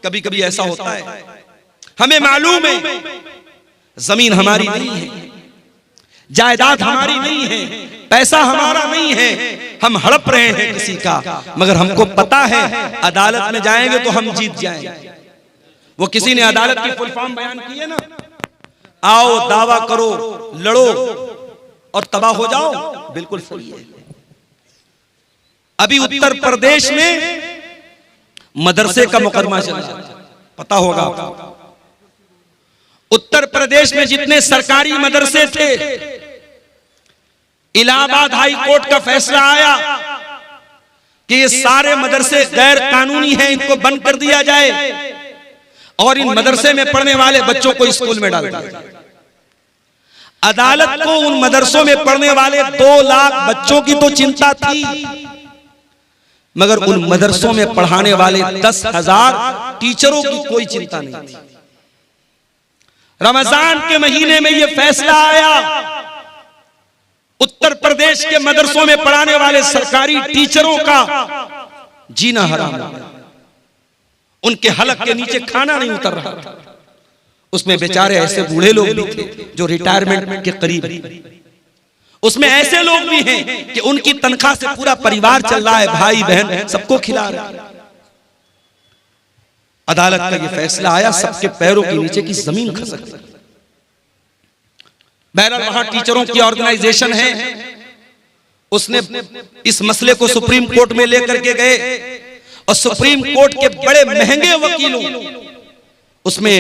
कभी कभी ऐसा होता है, हमें मालूम है जमीन हमारी नहीं है, जायदाद हमारी नहीं है, पैसा हमारा नहीं है, हम हड़प रहे हैं किसी का, मगर हमको पता है अदालत में जाएंगे तो हम जीत जाएंगे। वो किसी ने अदालत की फुल फॉर्म बयान की है ना, आओ दावा करो, लड़ो और तबाह हो जाओ, बिल्कुल सही है। अभी उत्तर प्रदेश में मदरसे का मुकदमा चल रहा है, पता होगा आपको। उत्तर प्रदेश में जितने सरकारी मदरसे थे, इलाहाबाद हाई कोर्ट का फैसला आया कि ये सारे मदरसे गैर कानूनी हैं, इनको बंद कर दिया जाए और इन मदरसे में पढ़ने वाले बच्चों को स्कूल में डाल दिया। अदालत को उन मदरसों में पढ़ने वाले 2 लाख बच्चों की तो चिंता थी, मगर उन मदरसों में पढ़ाने वाले 10,000 टीचरों की कोई चिंता नहीं थी। रमजान के महीने में यह फैसला आया, उत्तर प्रदेश के मदरसों में पढ़ाने वाले सरकारी टीचरों का जीना हराम हो गया, उनके हलक के नीचे खाना नहीं उतर रहा था। उसमें बेचारे ऐसे बूढ़े लोग भी थे जो रिटायरमेंट के करीब हैं, उसमें ऐसे लोग भी हैं कि उनकी तनख्वाह से पूरा परिवार चल रहा है, भाई बहन सबको खिला रहा है। अदालत का यह फैसला आया, सबके पैरों के नीचे की जमीन खसक गई। बहरहाल वहां टीचरों की ऑर्गेनाइजेशन है, उसने इस मसले को सुप्रीम कोर्ट में लेकर के गए और सुप्रीम कोर्ट के बड़े महंगे वकीलों, उसमें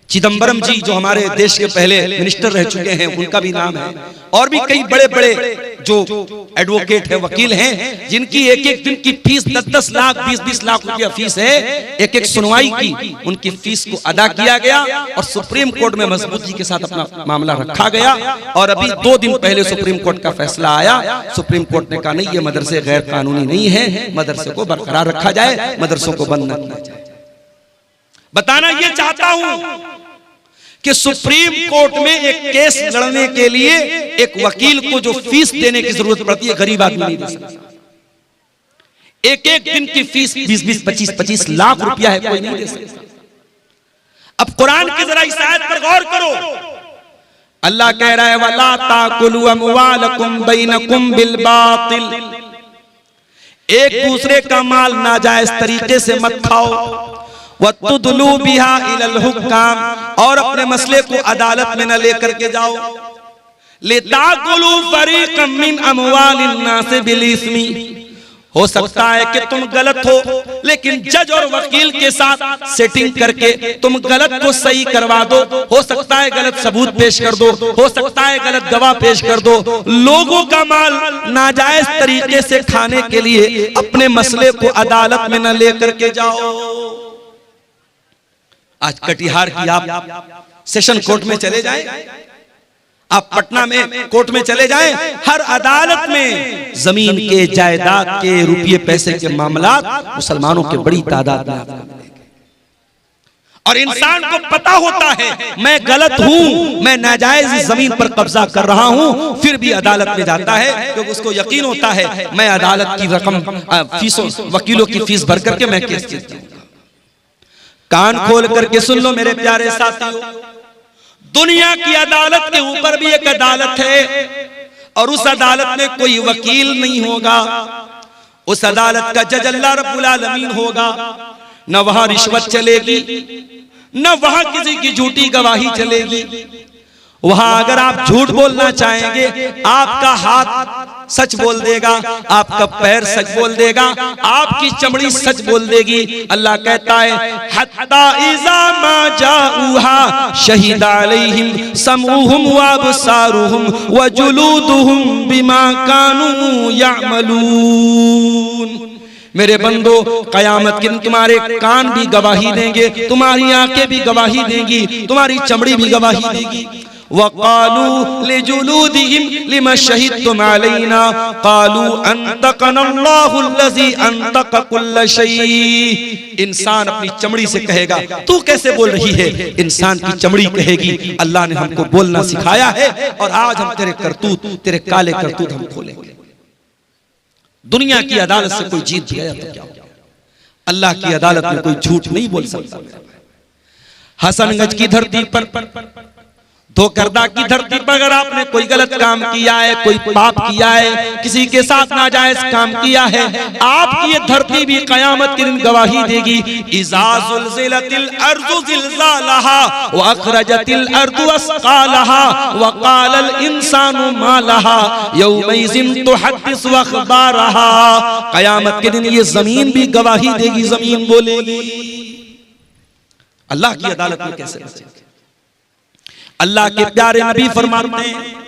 चिदंबरम जी जो हमारे देश के पहले मिनिस्टर रह चुके हैं, उनका भी नाम है, और भी कई बड़े बड़े जो एडवोकेट है, वकील हैं, जिनकी एक एक दिन की फीस 10-10 लाख 20-20 लाख रुपया फीस है। एक एक सुनवाई की उनकी फीस को अदा किया गया और सुप्रीम कोर्ट में मजबूती के साथ अपना मामला रखा गया। और अभी 2 दिन पहले सुप्रीम कोर्ट का फैसला आया, सुप्रीम कोर्ट ने कहा नहीं, ये मदरसे गैर कानूनी नहीं है, मदरसे को बरकरार रखा जाए, मदरसों को बंद न किया जाए। बताना ये चाहता हूं कि सुप्रीम कोर्ट में एक केस लड़ने के लिए एक वकील को जो फीस देने की जरूरत पड़ती है, गरीब आदमी नहीं दे सकता। एक एक दिन की फीस 20-20, 25-25 लाख रुपया है, कोई नहीं दे सकता। अब कुरान की जरा इस आयत पर गौर करो, अल्लाह कह रहा है वला ताकुलू अमवालकुम बैनकुम बिल बातिल, एक दूसरे का माल नाजायज तरीके से मत खाओ, वतुदलू बिहा इलल हुक्काम, और अपने मसले को अदालत में न लेकर के जाओ, लिताकुलू फरीक़म मिन अमवालिन नास बिल इस्मी। हो सकता है कि तुम गलत हो, लेकिन जज और वकील के साथ सेटिंग करके तुम गलत को सही करवा दो। हो सकता है गलत सबूत पेश कर दो, हो सकता है गलत गवाह पेश कर दो। लोगों का माल नाजायज तरीके से खाने के लिए अपने मसले को अदालत में न लेकर के जाओ। आज कटिहार की आप सेशन कोर्ट में चले जाएं, आप पटना में कोर्ट में चले जाएं, हर अदालत में जमीन के, जायदाद के, रुपये पैसे के मामला मुसलमानों के बड़ी तादाद में आपको मिलेंगे। और इंसान को पता होता है मैं गलत हूं, मैं नाजायज जमीन पर कब्जा कर रहा हूं, फिर भी अदालत में जाता है क्योंकि उसको यकीन होता है मैं अदालत की रकम, फीसों, वकीलों की फीस भर करके मैं केस जीतूंगा। कान खोल करके सुन लो मेरे प्यारे साथियों, दुनिया की अदालत के ऊपर भी एक अदालत है और उस अदालत में कोई वकील नहीं होगा, उस अदालत का जज अल्लाह रब्बुल आलमीन होगा। न वहां रिश्वत चलेगी, न वहां किसी की झूठी गवाही चलेगी। वहां अगर आप झूठ बोलना चाहेंगे, आपका हाथ सच बोल देगा, आपका पैर सच बोल देगा, आपकी चमड़ी सच बोल देगी। अल्लाह कहता है हत्ता इज़ा मा जाऊहा शहीद अलैहिम समऊहुम व अबसारुहुम व जुलूदुहुम बिमा कानू यअमलून। मेरे बंदो, कयामत के दिन तुम्हारे कान भी गवाही देंगे, तुम्हारी आंखें भी गवाही देंगी, तुम्हारी चमड़ी भी गवाही देगी। वक़ालू लिजुलूदिहिम लिमा शहीदतुम अलैना क़ालू अंतक़नल्लाहु अल्लज़ी अंतक़ कुल्ल शै। इंसान अपनी चमड़ी से कहेगा तू कैसे बोल रही है, इंसान की चमड़ी कहेगी अल्लाह ने हमको बोलना सिखाया है और आज हम तेरे करतूत, तेरे काले करतूत हम खोलेंगे। दुनिया की अदालत से कोई जीत गया तो क्या? अल्लाह की अदालत में कोई झूठ नहीं बोल सकता। हसनगंज की धरती पर, धोकरदा की धरती पर अगर आपने कोई गलत काम किया है, कोई पाप किया है, किसी के साथ नाजायज काम किया है, आपकी ये धरती भी कयामत के दिन गवाही देगी। इज़ा ज़ुलज़िलतिल अर्ज़ु ज़िलज़ालहा व अख़रजतिल अर्ज़ु अस्क़ालहा व क़ालल इंसानु मा लहा यौमइज़िन तुहद्दिसु अख़बारहा। कयामत के दिन ये जमीन भी गवाही देगी, जमीन बोलेगी। अल्लाह की अदालत में कैसे बचेंगे? अल्लाह के प्यारे नबी फरमाते हैं,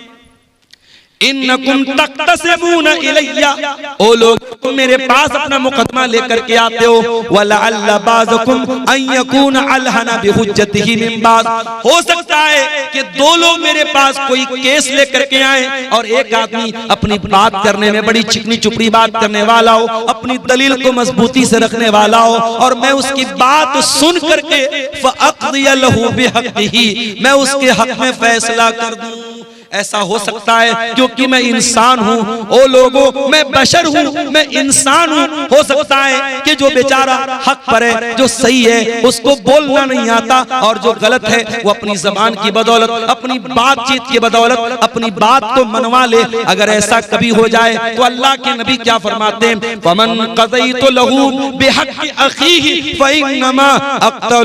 इन्नकुम तक़तसिमून इलैया, ओ लोग तुम मेरे पास अपना मुकदमा लेकर के आते हो, वलअल्ल बाज़कुम अन यकून अलहना बिहुज्जतिही मिन बाज़, हो सकता है कि दो लोग मेरे पास कोई केस लेकर के आए और एक आदमी अपनी बात करने में बड़ी चिकनी चुपड़ी बात करने वाला हो, अपनी दलील को मजबूती से रखने वाला हो, और मैं उसकी बात सुन करके फ़अक़ज़िय लहू बिहक़्क़िही, मैं उसके हक में फैसला कर दूं। ऐसा हो सकता है क्योंकि मैं इंसान हूं। ओ लोगों, मैं बशर हूं, मैं इंसान हूं। हो सकता है कि जो बेचारा हक पर है, जो सही है, उसको बोलना नहीं आता, और जो गलत है वो अपनी जबान की बदौलत, अपनी बातचीत की बदौलत अपनी बात को मनवा ले। अगर ऐसा कभी हो जाए तो अल्लाह के नबी क्या फरमाते हैं, फमन क़ज़यतु लहू बिहक़्क़ि अख़ीही फ़इन्नमा अक़तअ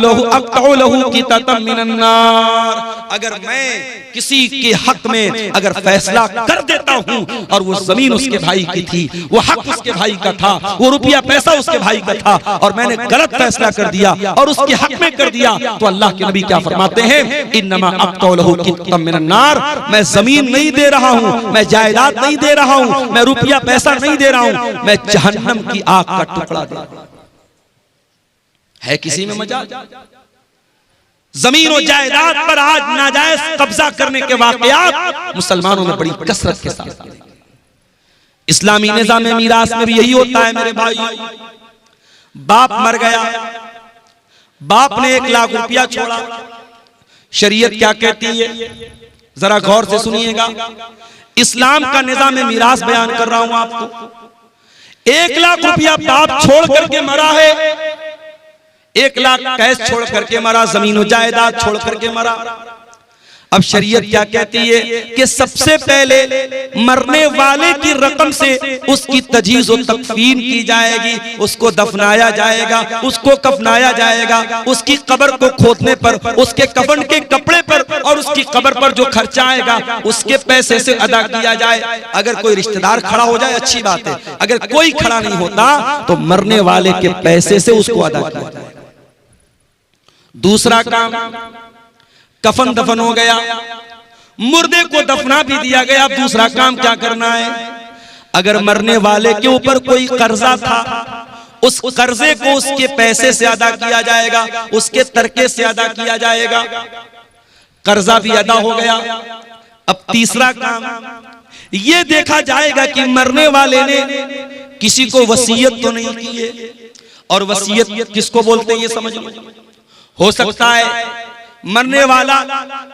लहू क़ितअतम मिनन नार। अगर मैं किसी के हक में अगर फैसला कर देता हूं और वो जमीन उसके भाई की थी, वो हक उसके भाई का था, वो रुपया पैसा उसके भाई का था, और मैंने गलत फैसला कर दिया और उसके हक में कर दिया, तो अल्लाह के नबी क्या फरमाते हैं, इन्नमा अक़तअ लहू क़ितअतम मिनन नार। मैं जमीन नहीं दे रहा हूं, मैं जायदाद नहीं दे रहा हूं, मैं रुपया पैसा नहीं दे रहा हूं, मैं जहन्नम की आग का टुकड़ा दे रहा हूं। है किसी में मजाल? जमीन और जायदाद पर आज नाजायज कब्जा करने के वाकयात मुसलमानों में बड़ी कसरत के साथ। इस्लामी निज़ाम मीरास में भी यही होता है मेरे भाई। बाप मर गया, बाप ने 1 लाख रुपया छोड़ा, शरीयत क्या कहती है जरा गौर से सुनिएगा। इस्लाम का निज़ाम मीरास बयान कर रहा हूं आपको। 1 लाख रुपया बाप छोड़ करके मरा है, 1 लाख कैश छोड़ करके मरा, जमीन जायदाद छोड़ करके मरा। अब शरीयत क्या कहती है कि सबसे पहले मरने वाले की रकम से उसकी तजहीज़ और तकफीन की जाएगी, उसको दफनाया जाएगा, उसको कफनाया जाएगा, उसकी कब्र को खोदने पर, उसके कफन के कपड़े पर और उसकी कब्र पर जो खर्चा आएगा उसके पैसे से अदा किया जाए। अगर कोई रिश्तेदार खड़ा हो जाए अच्छी बात है, अगर कोई खड़ा नहीं होता तो मरने वाले के पैसे से उसको अदा किया जाए। दूसरा काम, कफन दफन हो गया, मुर्दे को दफना भी दिया गया। अब दूसरा काम क्या करना है, अगर मरने वाले के ऊपर कोई कर्जा था, उस कर्जे को उसके पैसे से अदा किया जाएगा, उसके तरके से अदा किया जाएगा। कर्जा भी अदा हो गया। अब तीसरा काम ये देखा जाएगा कि मरने वाले ने किसी को वसीयत तो नहीं की है, और वसीयत किसको बोलते हैं ये समझ लो। हो सकता है मरने वाला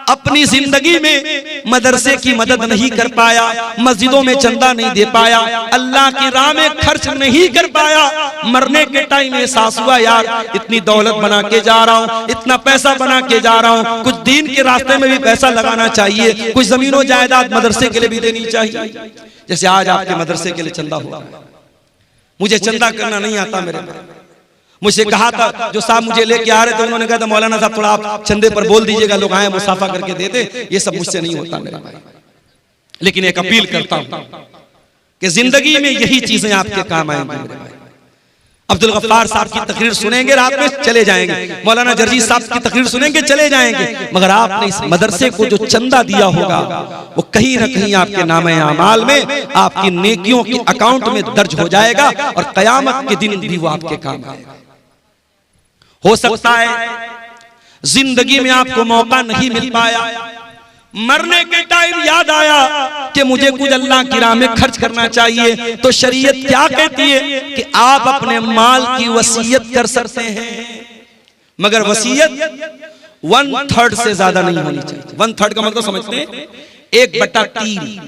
अपनी जिंदगी में मदरसे की मदद नहीं कर पाया, मस्जिदों में चंदा नहीं दे पाया, अल्लाह की राह में खर्च नहीं कर पाया। मरने के टाइम एहसास हुआ यार इतनी दौलत बना के जा रहा हूँ, इतना पैसा बना के जा रहा हूँ, कुछ दीन के रास्ते में भी पैसा लगाना चाहिए, कुछ जमीनों जायदाद मदरसे के लिए भी देनी चाहिए। जैसे आज आपके मदरसे के लिए चंदा हुआ, मुझे चंदा करना नहीं आता, मेरे मुझे कहा था जो साहब मुझे लेके आ रहे थे, उन्होंने कहा था मौलाना साहब थोड़ा आप चंदे पर बोल दीजिएगा, लोग आए मुसाफा करके देते। ये सब मुझसे नहीं होता मेरे भाई, लेकिन एक अपील करता हूं कि जिंदगी में यही चीजें आपके काम आएंगी मेरे भाई। अब्दुल गफ्फार साहब की तकरीर सुनेंगे रात में चले जाएंगे, मौलाना जर्जी साहब की तकरीर सुनेंगे चले जाएंगे, मगर आपने इस मदरसे को जो चंदा दिया होगा वो कहीं ना कहीं आपके नामे आमाल में, आपकी नेकियों के अकाउंट में दर्ज हो जाएगा, और कयामत के दिन भी वो आपके काम आएगा। हो सकता है जिंदगी में आपको मौका नहीं मिल पाया, मरने के टाइम याद आया कि मुझे कुछ अल्लाह की राह में खर्च करना चाहिए, तो शरीयत क्या कहती है कि आप अपने माल की वसीयत कर सकते हैं, मगर वसीयत 1/3 से ज्यादा नहीं होनी चाहिए। 1/3 का मतलब समझते हैं 1/3।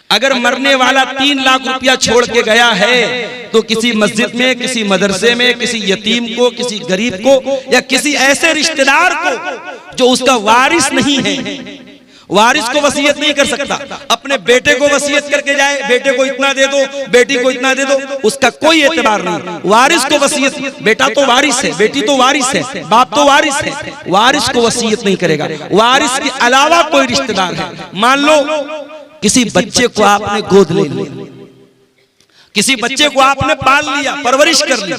अगर मरने वाला 3 लाख रुपया छोड़ के गया है तो किसी मस्जिद में, किसी मदरसे में, किसी यतीम को, किसी गरीब को या किसी ऐसे रिश्तेदार को जो उसका वारिस नहीं है, वारिस को वसीयत नहीं कर सकता। अपने बेटे को वसीयत करके जाए, बेटे को इतना दे दो, बेटी को इतना दे दो, उसका कोई एतबार नहीं। वारिस को वसीयत, बेटा तो वारिस है, बेटी तो वारिस है, बाप तो वारिस है, वारिस को वसीयत नहीं करेगा। वारिस के अलावा कोई रिश्तेदार है, मान लो किसी बच्चे को आपने गोद ले लिया, किसी बच्चे को आपने पाल लिया, परवरिश कर ली।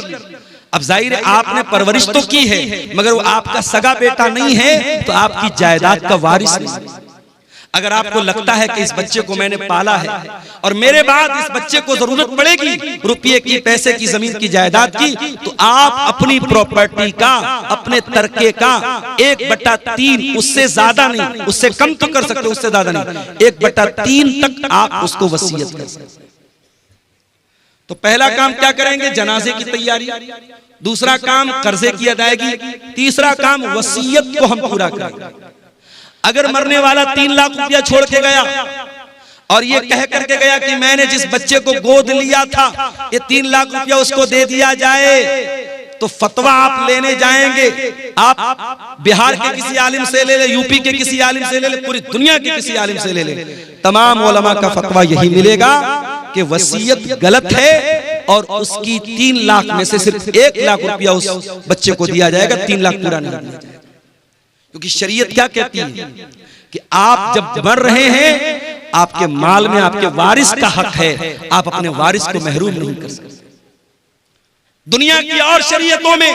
अब जाहिर है आपने परवरिश तो की है, मगर वो आपका सगा बेटा नहीं है तो आपकी जायदाद का वारिस नहीं। अगर आपको लगता है कि इस बच्चे को मैंने पाला है और मेरे बाद इस बच्चे को जरूरत पड़ेगी रुपये की, पैसे की, जमीन की, जायदाद की, तो आप अपनी प्रॉपर्टी का, अपने तरके का 1/3, उससे ज्यादा नहीं, उससे कम तो कर सकते, उससे ज्यादा नहीं, 1/3 तक आप उसको वसीयत कर सकते। तो पहला काम क्या करेंगे? जनाजे की तैयारी। दूसरा काम कर्जे की अदायगी। तीसरा काम वसीयत को हम पूरा करेंगे। अगर मरने वाला 3 लाख रुपया छोड़ के गया और ये कह करके गया कि मैंने जिस बच्चे को गोद लिया था ये 3 लाख रुपया उसको दे दिया जाए, तो फतवा आप लेने जाएंगे, आप बिहार के किसी आलिम से ले ले, यूपी के किसी आलिम से ले ले, पूरी दुनिया के किसी आलिम से ले ले, तमाम उलमा का फतवा यही मिलेगा कि वसीयत गलत है और उसकी 3 लाख में से सिर्फ 1 लाख रुपया उस बच्चे को दिया जाएगा, 3 लाख पूरा नहीं दिया जाएगा। क्योंकि शरीयत क्या कहती है कि आप जब मर रहे हैं आपके माल में आपके वारिस का हक है, आप अपने वारिस को महरूम नहीं कर सकते। दुनिया की और शरीयतों में,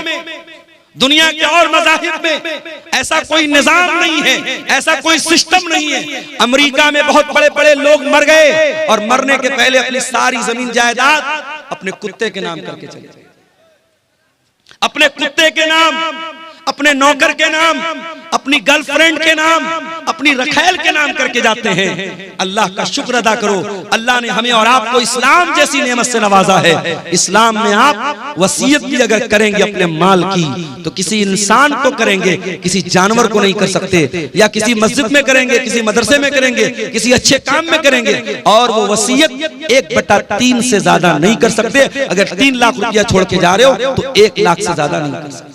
दुनिया के और मज़ाहिब में ऐसा कोई निजाम नहीं है, ऐसा कोई सिस्टम नहीं है। अमेरिका में बहुत बड़े बड़े लोग मर गए और मरने के पहले अपनी सारी जमीन जायदाद अपने कुत्ते के नाम करके चले गए, अपने कुत्ते के नाम, अपने नौकर के नाम, अपनी गर्लफ्रेंड के नाम, अपनी रखैल के नाम करके जाते हैं। अल्लाह का शुक्र अदा करो, अल्लाह ने हमें और आपको इस्लाम जैसी नेमत से नवाजा है। इस्लाम में आप वसीयत भी अगर करेंगे अपने माल की तो किसी इंसान को करेंगे, किसी जानवर को नहीं कर सकते, या किसी मस्जिद में करेंगे, किसी मदरसे में करेंगे, किसी अच्छे काम में करेंगे, और वो वसीयत 1/3 से ज्यादा नहीं कर सकते। अगर 3 लाख रुपया छोड़ के जा रहे हो तो 1 लाख से ज्यादा नहीं कर सकते।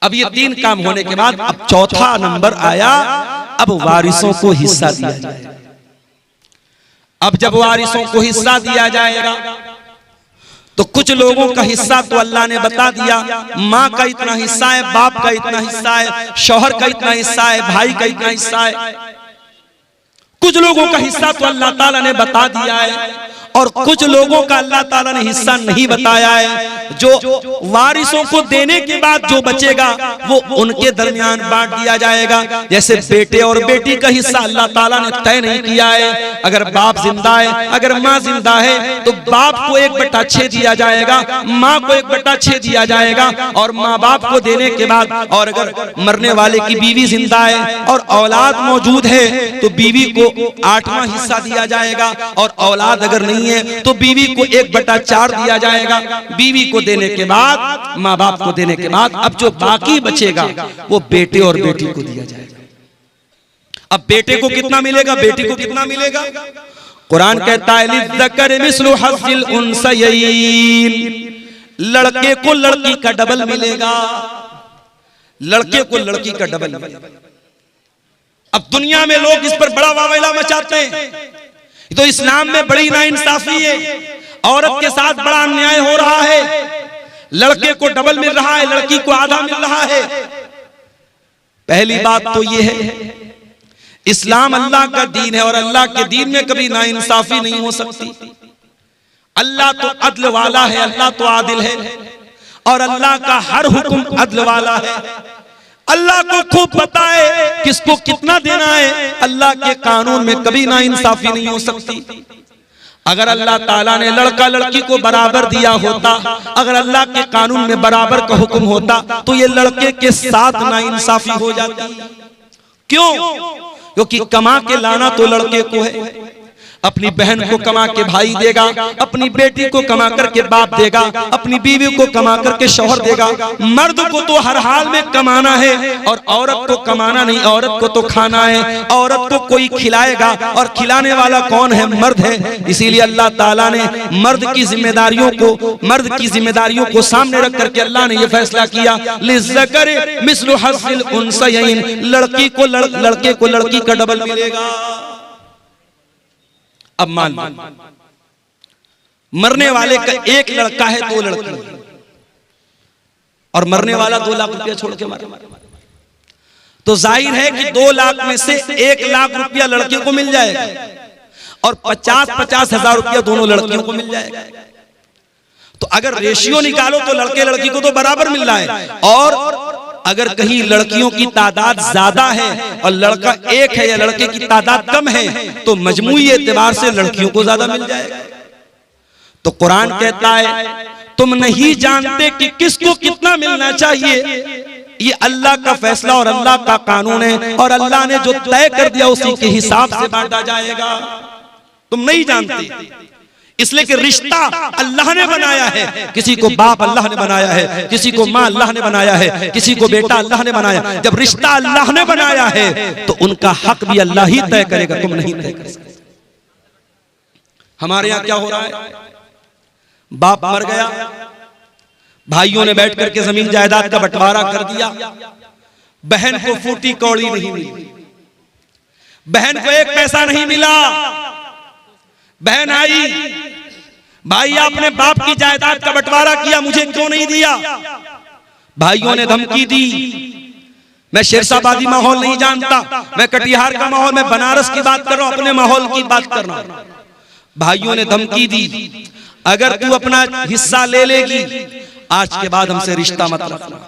अब ये 3 काम होने के बाद अब चौथा नंबर आया, अब वारिसों को हिस्सा दिया जाएगा। अब जब वारिसों को हिस्सा दिया जाएगा तो कुछ लोगों का हिस्सा तो अल्लाह ने बता दिया, माँ का इतना हिस्सा है, बाप का इतना हिस्सा है, शौहर का इतना हिस्सा है, भाई का इतना हिस्सा है। कुछ लोगों का हिस्सा तो अल्लाह ताला ने बता दिया है और कुछ लोगों का अल्लाह ताला ने हिस्सा नहीं बताया है। जो वारिसों को देने के बाद जो बचेगा वो उनके दरमियान बांट दिया जाएगा। जैसे बेटे और बेटी का हिस्सा अल्लाह ताला ने तय नहीं किया है। अगर बाप जिंदा है, अगर माँ जिंदा है तो बाप को 1/6 दिया जाएगा, माँ को 1/6 दिया जाएगा, और माँ बाप को देने के बाद, और अगर मरने वाले की बीवी जिंदा है और औलाद मौजूद है तो बीवी को 8वां हिस्सा दिया जाएगा, और औलाद अगर नहीं है तो बीवी को 1/4 दिया जाएगा। बीवी को देने के बाद, माँ बाप को देने के बाद, अब जो बाकी बचेगा वो बेटे और बेटी को दिया जाएगा। अब बेटे को कितना मिलेगा, बेटी को कितना मिलेगा? कुरान कहता है लिज़्ज़करि मिस्लु हज़्ज़िल उन्सयैन, लड़के को लड़की का डबल मिलेगा, लड़के को लड़की का डबल मिलेगा। अब दुनिया में लोग इस पर बड़ा वावैला मचाते हैं, तो इस्लाम में बड़ी नाइंसाफी है, औरत के साथ बड़ा अन्याय हो रहा है। लड़के को डबल मिल रहा है, लड़की को आधा मिल रहा है। पहली बात तो ये है, इस्लाम अल्लाह का दीन है और अल्लाह के दीन में कभी नाइंसाफी नहीं हो सकती। अल्लाह तो अदल वाला है, अल्लाह तो आदिल है, और अल्लाह का हर हुक्म अदल वाला है। अल्लाह को खूब पता है किसको कितना देना है। अल्लाह के कानून में कभी नाइंसाफी नहीं हो सकती। अगर अल्लाह ताला ने लड़का लड़की को बराबर दिया होता, अगर अल्लाह के कानून में बराबर का हुक्म होता तो ये लड़के के साथ नाइंसाफी हो जाती। क्यों? क्योंकि कमा के लाना तो लड़के को है, अपनी बहन को कमा के भाई देगा, अपनी बेटी को कमा करके बाप देगा, अपनी बीवी को कमा करके शौहर देगा। मर्द को तो हर हाल में कमाना है और औरत को कमाना नहीं, औरत को तो खाना है। औरत को कोई खिलाएगा और खिलाने वाला कौन है? मर्द है। इसीलिए अल्लाह ताला ने मर्द की जिम्मेदारियों को सामने रख करके अल्लाह ने यह फैसला किया, लिज़्ज़करि मिस्लु हज़्ज़िल उन्सयैन, लड़के को लड़की का डबल मिलेगा। अब मान मरने वाले का एक लड़का है, 2 लड़की, और मरने वाला 2 लाख रुपया छोड़ के मरा, तो जाहिर है कि 2 लाख में से 1 लाख रुपया लड़के को मिल जाएगा और 50-50 हजार रुपया दोनों लड़कियों को मिल जाएगा। तो अगर रेशियो निकालो तो लड़के लड़की को तो बराबर मिल रहा है, और अगर कहीं लड़कियों की तादाद ज्यादा है और लड़का एक है या लड़के की तादाद कम है तो मजमूई एतबार से लड़कियों को ज्यादा मिल जाएगा। तो कुरान कहता है तुम नहीं जानते कि किसको कितना मिलना चाहिए, ये अल्लाह का फैसला और अल्लाह का कानून है, और अल्लाह ने जो तय कर दिया उसी के हिसाब से बांटा जाएगा। तुम नहीं जानते, इसलिए कि रिश्ता अल्लाह ने बनाया है। किसी को बाप अल्लाह ने बनाया है, किसी को माँ अल्लाह ने बनाया है, किसी को बेटा अल्लाह ने बनाया। जब रिश्ता अल्लाह ने बनाया है तो उनका हक भी अल्लाह ही तय करेगा, तुम नहीं तय कर सकते। हमारे यहाँ क्या हो रहा है, बाप मर गया, भाइयों ने बैठ करके जमीन जायदाद का बंटवारा कर दिया, बहन को फूटी कौड़ी नहीं मिली, बहन को 1 पैसा नहीं मिला। बहन आई, भाई आपने बाप की जायदाद का बंटवारा किया, मुझे क्यों नहीं दिया? भाइयों ने धमकी दी। मैं शेरशाबादी माहौल नहीं जानता, मैं कटिहार का माहौल, मैं बनारस की बात कर रहा हूं, अपने माहौल की बात कर रहा हूं। भाइयों ने धमकी दी, अगर तू अपना हिस्सा ले लेगी आज के बाद हमसे रिश्ता मत रखना,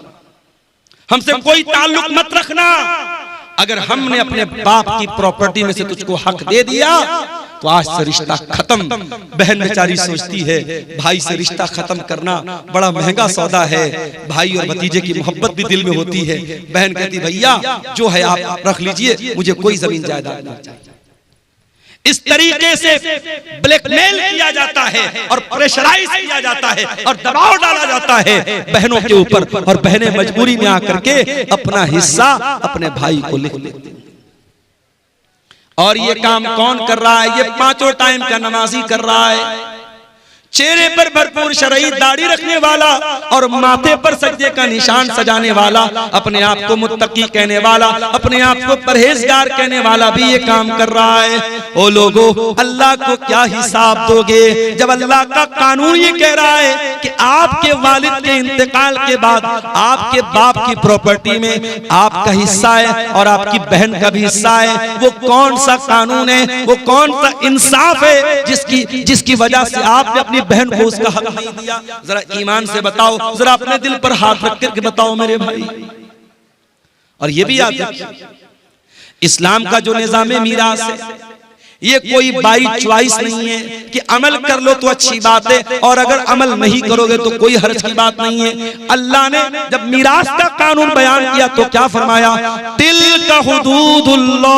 हमसे कोई ताल्लुक मत रखना। अगर हमने अपने बाप की प्रॉपर्टी में से तुझको हक दे दिया तो आज से रिश्ता खत्म। बहन बेचारी सोचती है भाई से रिश्ता खत्म करना बड़ा महंगा सौदा है, भाई और भतीजे की मोहब्बत भी दिल में होती है। बहन कहती भैया जो है आप रख लीजिए, मुझे कोई जमीन जायदाद नहीं चाहिए। इस तरीके से ब्लैकमेल किया जाता है और प्रेशराइज किया जाता है और दबाव डाला जाता है बहनों के ऊपर, और बहनें मजबूरी में आकर के अपना हिस्सा अपने भाई को लिख देती हैं। और ये काम कौन कर रहा है? ये 5 टाइम का नमाजी कर रहा है, चेहरे पर भरपूर शरई दाढ़ी रखने वाला और माथे पर सजदे का निशान सजाने वाला, अपने आप को मुत्तकी कहने वाला, अपने आप को परहेजगार कहने वाला भी ये काम कर रहा है। ओ लोगों, अल्लाह को क्या हिसाब दोगे जब अल्लाह का कानून ये कह रहा है कि आपके वालिद के इंतकाल के बाद आपके बाप की प्रॉपर्टी में आपका हिस्सा है और आपकी बहन का भी हिस्सा है। वो कौन सा कानून है, वो कौन सा इंसाफ है जिसकी वजह से आपने अपनी बहन को उसका हक नहीं दिया? जरा ईमान से बताओ, जरा अपने दिल पर हाथ रख करके बताओ मेरे भाई। और ये भी याद रखिए, इस्लाम का जो निजाम मीरास है ये कोई बाई चॉइस नहीं है कि अमल कर लो तो अच्छी बात है और अगर अमल नहीं करोगे तो कोई हर्ज की बात नहीं है। अल्लाह ने जब मीरास का कानून बयान किया तो क्या फरमाया? तिल्का हुदूदुल्लाह,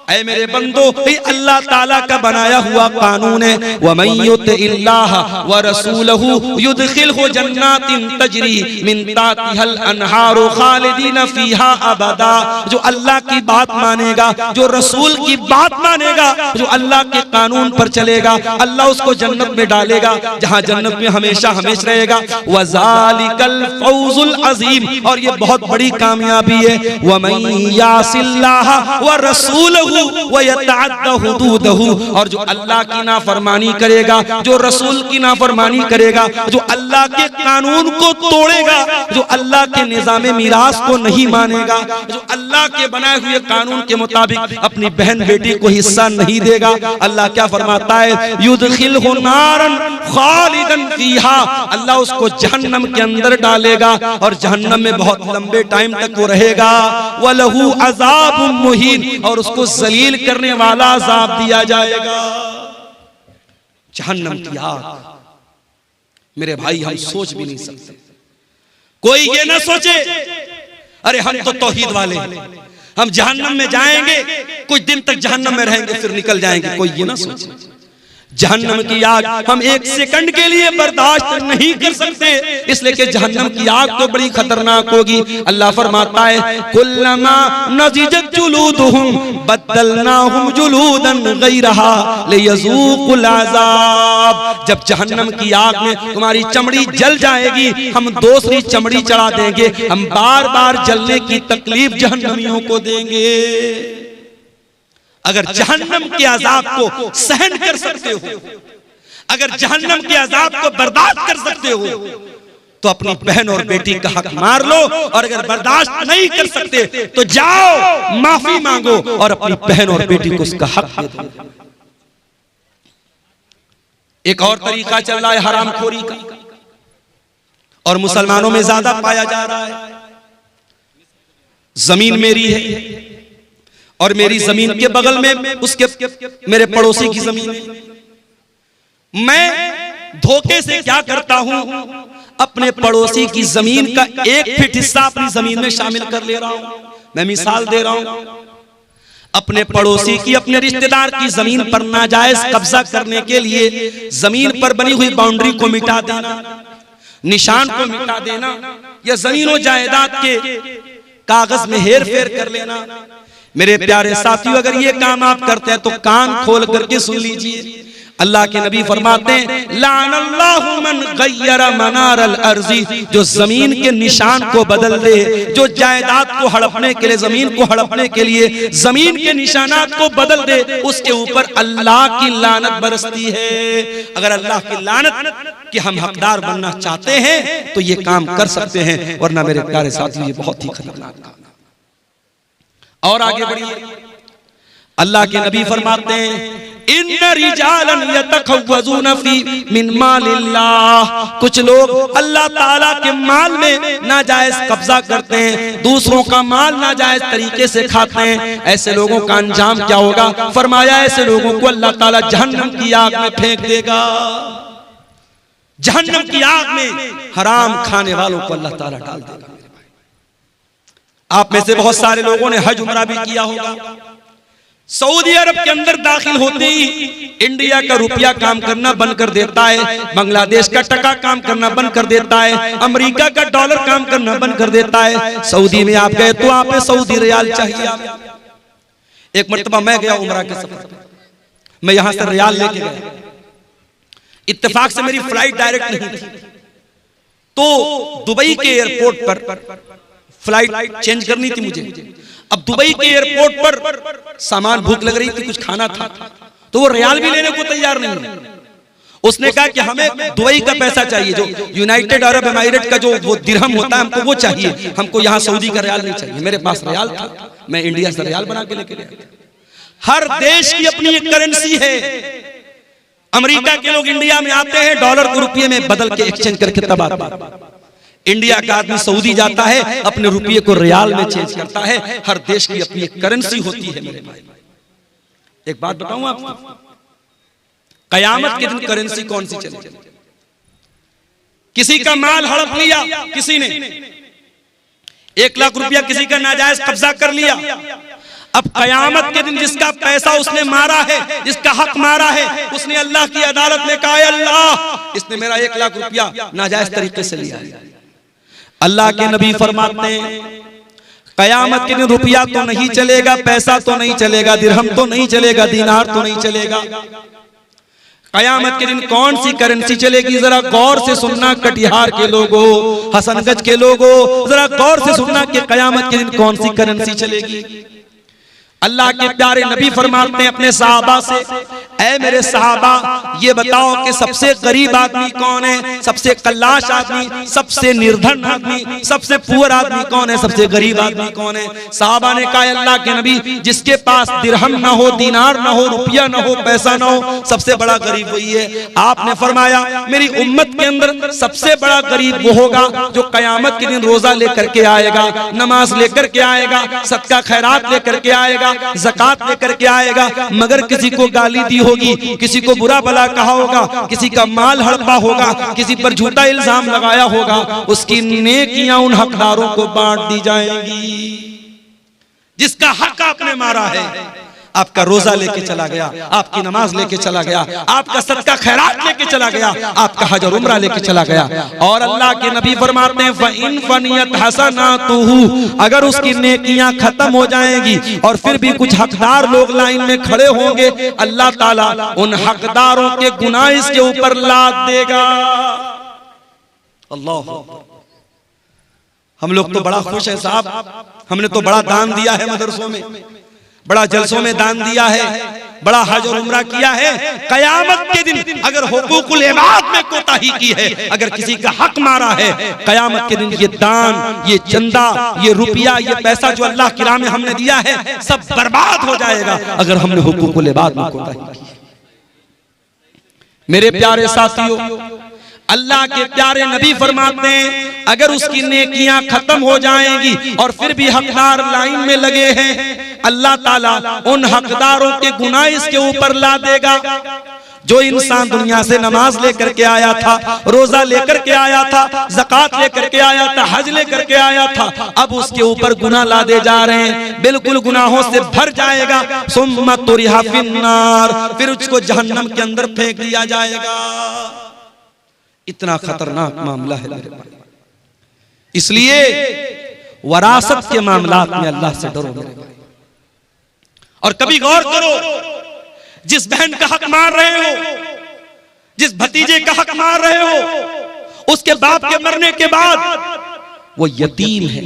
ऐ मेरे बंदो, ये अल्लाह ताला का बनाया हुआ कानून है। वमन युतिल्लाह व रसूलहु युदखिलहु जन्नातिन तजरी मिन तातिहल अनहारु खालिदीन फीहा अबदा। जो अल्लाह की बात मानेगा, जो रसूल की बात मानेगा, जो अल्लाह के कानून पर चलेगा, अल्लाह उसको जन्नत में डालेगा जहां जन्नत में हमेशा हमेशा रहेगा। वज़ालिकल फौजुल अजीम, और ये बहुत बड़ी कामयाबी है। वमन यासिल्लाह व रसूलहु व यतअद्दा हुदूदहु, और जो अल्लाह की नाफरमानी करेगा, जो रसूल की नाफरमानी करेगा, जो अल्लाह के कानून को तोड़ेगा, जो अल्लाह के निजाम मीरास को नहीं मानेगा, जो अल्लाह के बनाए हुए कानून के मुताबिक अपनी बहन बेटी को हिस्सा नहीं देगा, अल्लाह क्या फरमाता है? युदखिलहु नारन खालिदन फीहा, अल्लाह उसको जहन्नम के अंदर डालेगा और जहन्नम में बहुत लंबे टाइम तक वो रहेगा। वलहु अज़ाबुम मुहीन, और उसको जलील करने वाला अज़ाब दिया जाएगा। जहन्नम की आग, मेरे भाई हम सोच भी नहीं सकते। कोई ये ना सोचे अरे हम तो तौहीद वाले हैं, हम जहन्नम में जाएंगे, कुछ दिन तक जहन्नम में रहेंगे, फिर निकल जाएंगे। कोई ये ना सोचे जहन्नम की आग हम एक सेकंड के लिए बर्दाश्त नहीं कर सकते, इसलिए कि जहन्नम की आग तो बड़ी खतरनाक होगी। अल्लाह फरमाता है कुल्लमा नज़िजत जुलूदुहुम बद्दलनाहुम जुलूदन गैरहा लियज़ूक़ुल अज़ाब। जब जहन्नम की आग में तुम्हारी चमड़ी जल जाएगी, हम दूसरी चमड़ी चढ़ा देंगे, हम बार बार जलने की तकलीफ जहन्नमियों को देंगे। अगर जहन्नम के अजाब को सहन कर सकते हो, अगर जहन्नम के अजाब को बर्दाश्त कर सकते हो, तो अपनी बहन और बेटी का हक मार लो, और अगर बर्दाश्त नहीं कर सकते तो जाओ माफी मांगो और अपनी बहन और बेटी को उसका हक दे दो। एक और तरीका चल रहा है हरामखोरी का, और मुसलमानों में ज्यादा पाया जा रहा है। जमीन मेरी है और मेरी जमीन के बगल में उसके मेरे पड़ोसी की जमीन है। मैं धोखे से क्या करता हूं, अपने पड़ोसी की जमीन का 1 फीट हिस्सा अपनी जमीन में शामिल कर ले रहा हूं। मैं मिसाल दे रहा हूं, अपने पड़ोसी की, अपने रिश्तेदार की जमीन पर नाजायज कब्जा करने के लिए जमीन पर बनी हुई बाउंड्री को मिटा देना, निशान को मिटा देना, या जमीनों जायदाद के कागज में हेर फेर कर लेना। मेरे प्यारे साथियों, अगर ये काम आप करते हैं तो कान खोल करके सुन लीजिए। अल्लाह के नबी फरमाते हैं लानल्लाहु मन गय्यरा मनारल अर्ज़ी, जो जमीन के निशान को बदल दे, जो जायदाद को हड़पने के लिए, जमीन को हड़पने के लिए जमीन के निशानात को बदल दे, उसके ऊपर अल्लाह की लानत बरसती है। अगर अल्लाह की लानत कि हम हकदार बनना चाहते हैं तो ये काम कर सकते हैं, वरना मेरे प्यारे साथियों ये बहुत ही खतरनाक काम। और आगे बढ़िए, अल्लाह के नबी फरमाते हैं इन्ना रिजालन यतखव्वज़ून फी मिन मालिल्लाह, कुछ लोग अल्लाह ताला के माल में नाजायज कब्जा करते हैं, दूसरों का माल नाजायज तरीके से खाते हैं। ऐसे लोगों का अंजाम क्या होगा? फरमाया ऐसे लोगों को अल्लाह ताला जहन्नम की आग में फेंक देगा। जहन्नम की आग में हराम खाने वालों को अल्लाह ताला डाल देगा। आप में से बहुत सारे लोगों ने हज उमरा भी किया होगा। सऊदी अरब के अंदर दाखिल होते ही इंडिया का रुपया काम करना बंद कर देता है, बांग्लादेश का टका काम करना बंद कर देता है, अमेरिका का डॉलर काम करना बंद कर देता है। सऊदी में आप गए तो आप सऊदी रियाल चाहिए। एक मर्तबा मैं गया उमरा के सफर, मैं यहां से रियाल लेके गया, इत्तेफाक से मेरी फ्लाइट डायरेक्ट नहीं थी, तो दुबई के एयरपोर्ट पर फ्लाइट चेंज करनी थी मुझे। अब दुबई के एयरपोर्ट पर सामान, भूख लग रही थी, कुछ खाना था, तो वो रियाल भी लेने को तैयार नहीं। उसने कहा कि हमें दुबई का पैसा चाहिए, जो यूनाइटेड अरब एमिरेट का जो वो दिरहम होता है हमको वो चाहिए, हमको यहाँ सऊदी का रियाल नहीं चाहिए। मेरे पास रियाल था, मैं इंडिया से रियाल बना के लेके गया। हर देश की अपनी एक करेंसी है। अमेरिका के लोग इंडिया में आते हैं, डॉलर को रुपये में बदल के एक्सचेंज करके तब आते हैं। इंडिया का आदमी सऊदी जाता है, अपने रुपये को रियाल में चेंज करता है। हर देश की अपनी एक करेंसी होती है मेरे भाई। एक बात बताऊं आपको, कयामत के दिन करेंसी कौन सी चलेगी? किसी का माल हड़प लिया किसी ने, 1 लाख रुपया किसी का नाजायज कब्जा कर लिया। अब कयामत के दिन जिसका पैसा उसने मारा है, जिसका हक मारा है, उसने अल्लाह की अदालत में कहा अल्लाह इसने मेरा 1 लाख रुपया नाजायज तरीके से लिया है। अल्लाह के नबी फरमाते हैं कयामत के दिन रुपया तो नहीं चलेगा, पैसा तो नहीं चलेगा, दिरहम तो नहीं चलेगा, दीनार तो नहीं चलेगा। कयामत के दिन कौन सी करेंसी चलेगी? जरा गौर से सुनना कटिहार के लोगों, हसनगंज के लोगों, जरा गौर से सुनना कि कयामत के दिन कौन सी करेंसी चलेगी। अल्लाह के प्यारे नबी फरमाते हैं अपने सहाबा से, ऐ मेरे सहाबा ये बताओ कि सबसे गरीब आदमी कौन है, सबसे कल्लाश आदमी, सबसे निर्धन आदमी, सबसे पुअर आदमी कौन है, सबसे गरीब आदमी कौन है? सहाबा ने कहा अल्लाह के नबी जिसके पास दिरहम ना हो, दीनार ना हो, रुपया ना हो, पैसा ना हो, सबसे बड़ा गरीब वही है। आपने फरमाया मेरी उम्मत के अंदर सबसे बड़ा गरीब वो होगा जो कयामत के दिन रोजा लेकर के आएगा, नमाज लेकर के आएगा, सदका खैरात लेकर के आएगा, ज़कात लेकर के आएगा, मगर किसी को गाली दी होगी, किसी को बुरा भला कहा होगा, किसी का माल हड़पा होगा, किसी पर झूठा इल्जाम लगाया होगा, उसकी नेकियां उन हकदारों को बांट दी जाएंगी। जिसका हक आपने मारा है, आपका रोजा लेके चला गया, आपकी नमाज लेके चला गया, आपका सदका खैरात लेके चला गया, आपका हज और उम्रा लेके चला गया। और अल्लाह के नबी फरमाते हैं फ़इन फ़नियत हसनातुहु, अगर उसकी नेकियां खत्म हो जाएंगी और फिर भी कुछ हकदार लोग लाइन में खड़े होंगे, अल्लाह ताला उन हकदारों के गुनाह इसके ऊपर लाद देगा। अल्लाह, हम लोग तो बड़ा खुश है साहब, हमने तो बड़ा दान दिया है मदरसों में, बड़ा जलसों में दान दिया है, बड़ा हज और उम्रा किया है। कयामत के दिन अगर हुकूकुल इबाद में कोताही की है, अगर किसी का हक मारा है, कयामत के दिन ये दान, ये चंदा, ये रुपया, ये पैसा जो अल्लाह की राह में हमने दिया है, सब बर्बाद हो जाएगा अगर हमने हुकूकुल इबाद में कोताही की। मेरे प्यारे साथियों, अल्लाह के प्यारे नबी फरमाते हैं अगर उसकी नेकियां खत्म हो जाएंगी और फिर भी हकदार लाइन में लगे हैं, अल्लाह ताला उन हकदारों के गुनाह इसके ऊपर ला देगा। जो इंसान दुनिया से नमाज लेकर के आया था, रोजा लेकर के आया था, ज़कात लेकर के आया था, हज लेकर के आया था, अब उसके ऊपर गुनाह लादे जा रहे हैं, बिल्कुल गुनाहों से भर जाएगा। सुम्मा तुरिहा फिन्नार, फिर उसको जहन्नम के अंदर फेंक दिया जाएगा। इतना खतरनाक मामला है मेरे भाई। इसलिए वरासत के मामलात में अल्लाह से डरो मेरे भाई। और कभी गौर करो, जिस बहन का हक मार रहे हो, जिस भतीजे का हक मार रहे हो, उसके बाप के मरने के बाद वो यतीम है,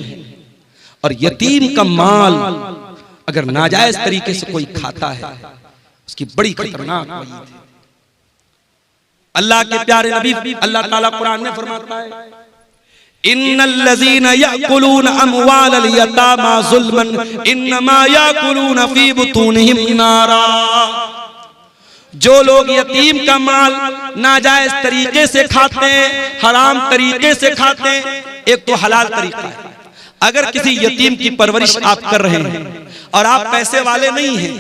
और यतीम का माल अगर नाजायज तरीके से कोई खाता है, उसकी बड़ी खतरनाक वईद है। अल्लाह के प्यारे नबी अल्लाह ताला कुरान में फरमाता है इन्नल्लज़ीना यअकुलून अमवालल यतामा ज़ुल्मन इन्नमा यअकुलून फी बुतूनिहिम नारा। जो लोग यतीम का माल नाजायज तरीके से खाते हैं, हराम तरीके से खाते हैं, एक तो हलाल तरीका है। अगर किसी यतीम की परवरिश आप कर रहे हैं और आप पैसे वाले नहीं हैं,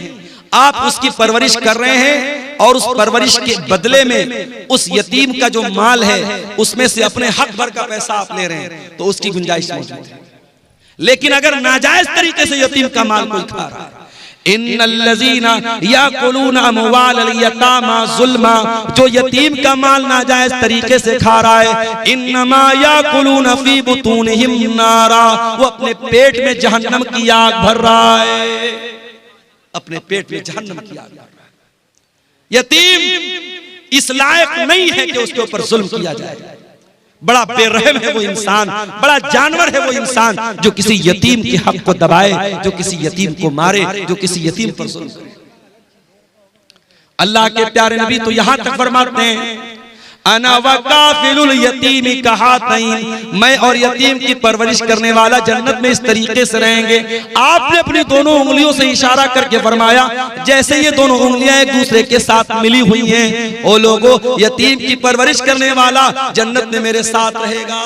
आप उसकी परवरिश कर रहे हैं और उस परवरिश के बदले में उस यतीम का जो माल है उसमें से अपने हक भर का पैसा आप ले रहे हैं, तो उसकी गुंजाइश मौजूद है। लेकिन अगर नाजायज तरीके से यतीम का माल कोई खा रहा है, इन्नल्लज़ीना याकुलून अमवालल यतामा ज़ुल्मा, जो यतीम का माल नाजायज तरीके से खा रहा है, इन्नमा याकुलून फी बुतूनिहिम नारा, वो अपने पेट में जहन्नम की आग भर रहा है, अपने पेट में जहन्नम की आग भर रहा है। यतीम इस लायक नहीं है कि उसके ऊपर जुल्म किया जाए। बड़ा बेरहम है वो इंसान, बड़ा जानवर है वो इंसान जो किसी यतीम के हक को दबाए, जो किसी यतीम को मारे, जो किसी यतीम पर जुल्म करे। अल्लाह के प्यारे नबी तो यहां तक फरमाते हैं अना वकाफिलुल यतीमी कहातैन, मैं और यतीम की परवरिश करने वाला जन्नत में इस तरीके से रहेंगे। आपने अपनी दोनों उंगलियों से इशारा करके फरमाया जैसे ये दोनों उंगलियां एक दूसरे के साथ मिली हुई हैं, ओ लोगों, यतीम की परवरिश करने वाला जन्नत में मेरे साथ रहेगा।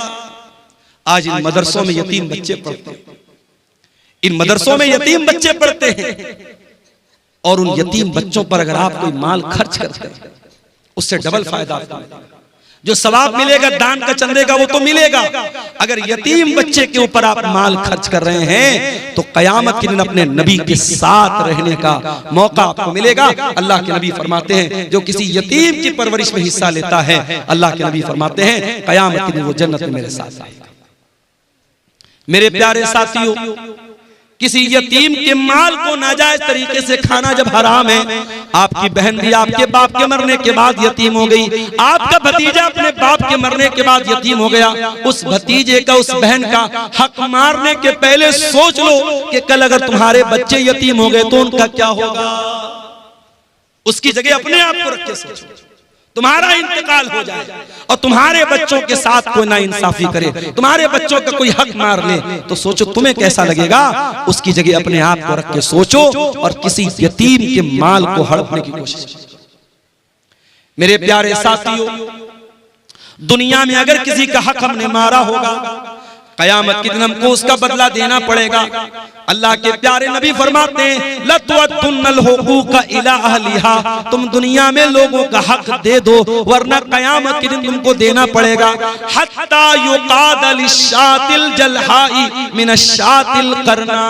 आज इन मदरसों में यतीम बच्चे पढ़ते हैं, इन मदरसों में यतीम बच्चे पढ़ते हैं, और उन यतीम बच्चों पर अगर आप कोई माल खर्च करते हैं, उससे डबल फायदा आपको मिलेगा। जो सवाब मिलेगा दान का, चंदे का, वो तो मिलेगा। अगर यतीम बच्चे के ऊपर आप माल खर्च कर रहे हैं तो कयामत के दिन अपने नबी के साथ रहने का मौका आपको मिलेगा। अल्लाह के नबी फरमाते हैं जो किसी यतीम की परवरिश में हिस्सा लेता है, अल्लाह के नबी फरमाते हैं कयामत के दिन वो जन्नत में मेरे साथ आएगा। मेरे प्यारे साथियों, किसी यतीम के माल को नाजायज तरीके से खाना जब हराम है, आपकी बहन भी आपके बाप के मरने के बाद यतीम हो गई, आपका भतीजा अपने बाप के मरने के बाद यतीम हो गया, उस भतीजे का, उस बहन का हक मारने के पहले सोच लो कि कल अगर तुम्हारे बच्चे यतीम हो गए तो उनका क्या होगा। उसकी जगह अपने आप को रख के सोचो, तुम्हारा इंतकाल हो जाए और तुम्हारे बच्चों के साथ कोई ना इंसाफी करे, तुम्हारे बच्चों का कोई हक मार ले, तो सोचो तुम्हें कैसा लगेगा। उसकी जगह अपने आप को रख के सोचो और किसी यतीम के माल को हड़पने की कोशिश करो। मेरे प्यारे साथियों, दुनिया में अगर किसी का हक हमने मारा होगा, कयामत के दिन हमको उसका बदला देना पड़ेगा। अल्लाह के प्यारे नबी फरमाते हैं लतुअद्दुन्नल हुकूका इला अहलिहा, तुम दुनिया में लोगों का हक दे दो वरना कयामत के दिन तुमको देना पड़ेगा। हत्ता युकाद लिशातिल जलहाई मिनशातिल करना,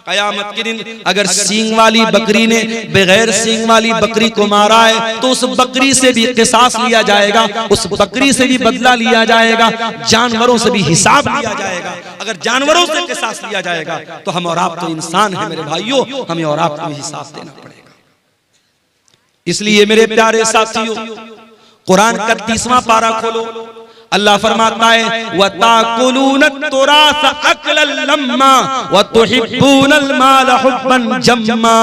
कयामत के दिन अगर सींग वाली बकरी ने बगैर सींग वाली बकरी को मारा है तो उस बकरी से भी किसास लिया जाएगा, उस बकरी से भी बदला लिया जाएगा, जानवरों से भी हिसाब लिया जाएगा। अगर जानवरों से किसास लिया जाएगा तो हम और आप तो इंसान हैं मेरे भाइयों, हमें और आपको भी हिसाब देना पड़ेगा। इसलिए मेरे प्यारे साथियों, कुरान का 30वां पारा खोलो, अल्लाह फरमाता है वताकुलून तुरास अकलन लम्मा वतुहिब्बूनल माल हुब्बन जम्मा।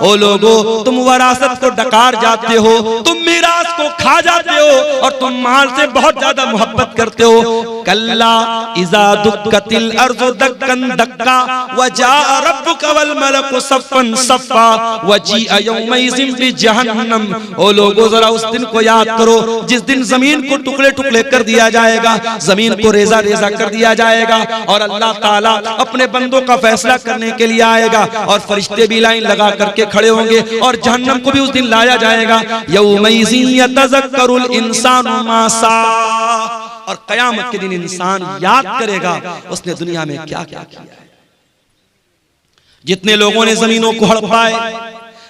ओ लोगो, तुम वरासत को डकार जाते हो, तुम मीरास को खा जाते हो और तुम माल से बहुत ज्यादा मोहब्बत करते हो। कल्ला इज़ा दुक्कतिल अर्ज़ु दक्कन दक्का वजाअ रब्बुका वल मलकु सफ़्फ़न सफ़्फ़ा वजीअ यौमइज़िन बिजहन्नम। ओ लोगो, जरा उस दिन को याद करो जिस दिन जमीन को टुकड़े टुकड़े कर दिया जाएगा, जमीन को रेजा रेजा कर दिया जाएगा और अल्लाह ताला अपने बंदों का फैसला करने के लिए आएगा और फरिश्ते भी लाइन लगा करके खड़े होंगे और जहन्नम को भी उस दिन लाया जाएगा। यौमइज़िन यतज़क्करुल इंसानु मा सा। और कयामत के दिन इंसान याद करेगा उसने दुनिया में क्या क्या किया है। जितने लोगों ने जमीनों को हड़पाए,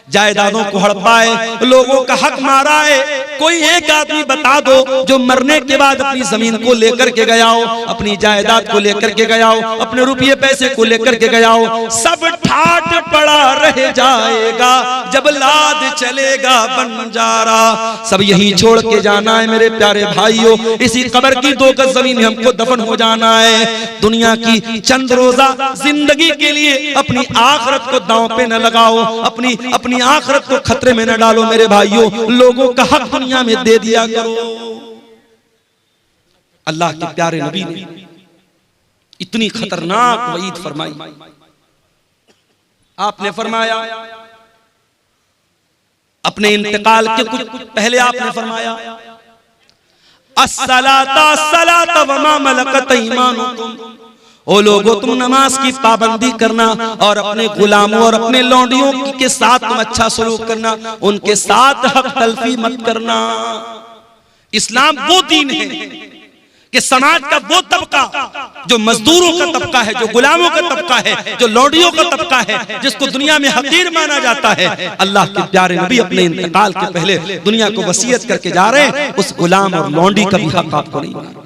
जायदादों को हड़पाए, लोगों का हक मारा है, कोई एक आदमी बता दो जो मरने के बाद अपनी जमीन को लेकर के गया हो, अपनी जायदाद को लेकर के गया हो, अपने रुपये पैसे को लेकर के गया हो। सब ठाट पड़ा रह जाएगा जब लाद चलेगा बंजारा। सब यही छोड़ के जाना है मेरे प्यारे भाइयों, इसी कब्र की 2 गज जमीन में हमको दफन हो जाना है। दुनिया की चंद रोजा जिंदगी के लिए अपनी आखिरत को दांव पे न लगाओ, अपनी आखिरत को खतरे में न डालो मेरे भाइयों। लोगों का हक दुनिया में दे दिया करो। अल्लाह के प्यारे नबी ने इतनी खतरनाक वईद फरमाई। आपने फरमाया अपने इंतकाल के कुछ पहले आपने फरमाया अस्सलाता सलाता वमा मलकत ईमानुकुम। ओ लोगो, तुम नमाज की पाबंदी करना और अपने गुलामों और अपने लौंडियों के साथ तुम अच्छा सलूक करना, उनके साथ हक तलफी मत करना। इस्लाम वो दीन है कि समाज का वो तबका जो मजदूरों का तबका है, जो गुलामों का तबका है, जो लौंडियों का तबका है, जिसको दुनिया में हकीर माना जाता है, अल्लाह के प्यारे नबी अपने इंतकाल के पहले दुनिया को वसीयत करके जा रहे हैं, उस गुलाम और लौंडी का भी हक आपको नहीं माना।